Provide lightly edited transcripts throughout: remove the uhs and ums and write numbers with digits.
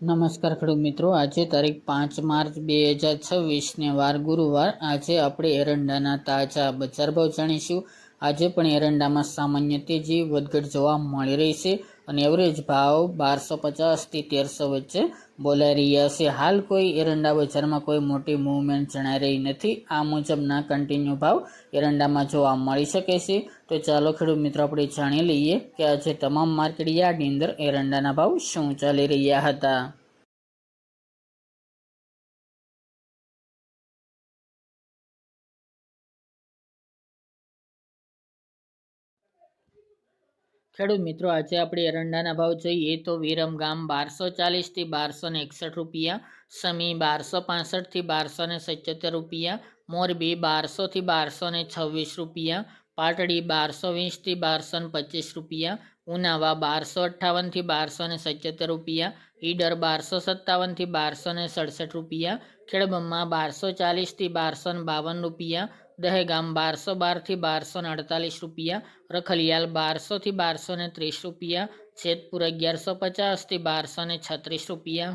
નમસ્કાર ખેડૂત મિત્રો, આજે તારીખ 5 માર્ચ 2026 ને વાર ગુરુવાર. આજે આપણે એરંડાના તાજા બજાર ભાવ જાણીશું. આજે પણ એરંડામાં સામાન્ય તેજી વધઘટ જોવા મળી રહી છે અને એવરેજ ભાવ 1250 થી 1300 વચ્ચે બોલાઈ રહ્યા છે. હાલ કોઈ એરંડા બજારમાં કોઈ મોટી મૂવમેન્ટ જણાઈ રહી નથી. આ મુજબના કન્ટિન્યુ ભાવ એરંડામાં જોવા મળી શકે છે. તો ચાલો ખેડૂત મિત્રો આપણે જાણી લઈએ કે આજે તમામ માર્કેટ યાર્ડની અંદર એરંડાના ભાવ શું ચાલી રહ્યા હતા. ખેડૂત મિત્રો, આજે આપણે એરંડાના ભાવ જોઈએ તો વિરમગામ 1240 થી 1261 રૂપિયા, સમી 1265 થી 1277 રૂપિયા, મોરબી 1200 થી 1226 રૂપિયા, પાટડી 1220 થી 1225 રૂપિયા, ઉનાવા 1258 થી 1277 રૂપિયા, ઈડર 1257 થી 1267 રૂપિયા, ખેડબ્રહ્મા 1240 થી 1252 રૂપિયા, દહેગામ 1212 થી 1248 રૂપિયા, રખલિયાલ 1200 થી 1230 રૂપિયા, જેતપુર 1150 થી 1236 રૂપિયા,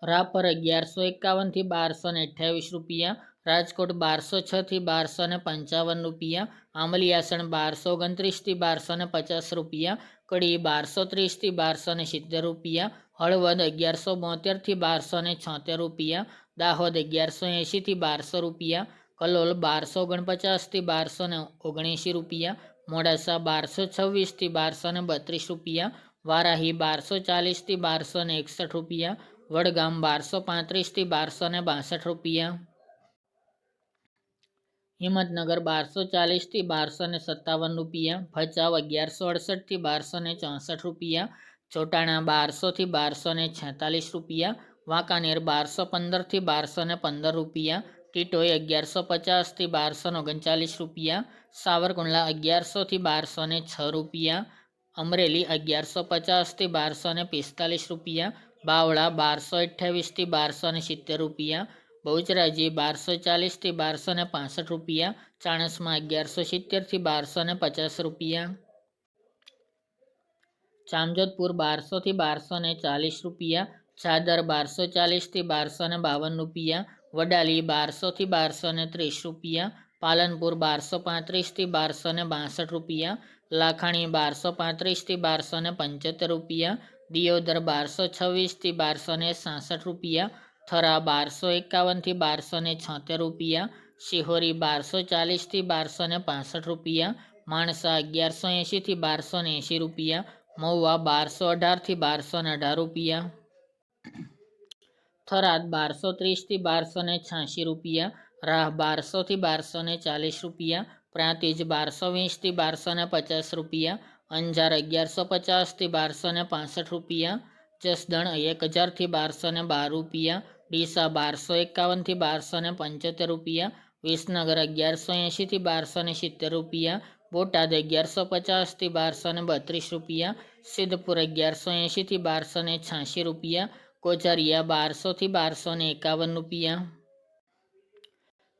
રાપર 1151 થી 1228 રૂપિયા, રાજકોટ 1206 થી 1255 રૂપિયા, આંબલિયાસણ 1229 થી 1250 રૂપિયા, કડી 1230 થી 1270 રૂપિયા, હળવદ 1172 થી 1276 રૂપિયા, દાહોદ 1180 થી 1200 રૂપિયા, કલોલ 1249 થી 1279 રૂપિયા, મોડાસા 1226 થી 1232 રૂપિયા, વારાહી 1240 થી 1261 રૂપિયા, વડગામ 1235 થી 1262 રૂપિયા, હિંમતનગર 1240 થી 1257 રૂપિયા, ભચાઉ 1168 થી 1264 રૂપિયા, ચોટાણા 1200 થી 1246 રૂપિયા, વાંકાનેર 1215 થી 1215 રૂપિયા, ટીટોઈ 1150 થી 1239 રૂપિયા, સાવરકુંડલા 1100 થી 1206 રૂપિયા, અમરેલી 1150 થી 1245 રૂપિયા, બાવળા 1228 થી 1270 રૂપિયા, બહુચરાજી 1240 થી 1265 રૂપિયા, ચાણસમાં 1170 થી 1250 રૂપિયા, જામજોધપુર 1200 થી 1240 રૂપિયા, ચાદર 1240 થી 1252 રૂપિયા, વડાલી 1200 થી 1230 રૂપિયા, પાલનપુર 1235 થી 1262 રૂપિયા, લાખાણી 1235 થી 1275 રૂપિયા, દિયોદર 1226 થી 1266 રૂપિયા, થરા 1251 થી 1276 રૂપિયા, શિહોરી 1240 થી 1265 રૂપિયા, માણસા 1180 થી 1280 રૂપિયા, મહુવા 1218 થી 1218 રૂપિયા, થરાદ 1230 થી 1286 રૂપિયા, રાહ 1200 થી 1240 રૂપિયા, પ્રાંતિજ 1220 થી 1250 રૂપિયા, અંજાર 1150 થી 1265 રૂપિયા, જસદણ 1000 થી 1212 રૂપિયા, ડીસા 1251 થી 1275 રૂપિયા, વિસનગર 1180 થી 1270 રૂપિયા, બોટાદ 1150 થી 1232 રૂપિયા, સિદ્ધપુર 1180 થી 1286 રૂપિયા, કોચરિયા 1200 થી 1251 રૂપિયા,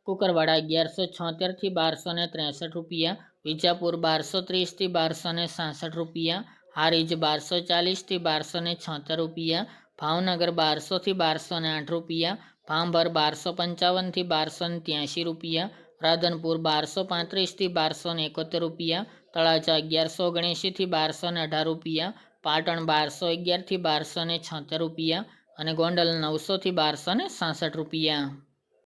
કુકરવાડા 1176 થી 1263 રૂપિયા, વિજાપુર 1230 થી 1266 રૂપિયા, હારીજ 1240 થી 1276 રૂપિયા, ભાવનગર 1200 થી 1208 રૂપિયા, ભાંભર 1255 થી 1283 રૂપિયા, રાધનપુર 1235 થી 1271 રૂપિયા, તળાજા 1179 થી 1218 રૂપિયા, પાટણ 1211 થી 1276 રૂપિયા અને ગોંડલ 900 થી 1266 રૂપિયા.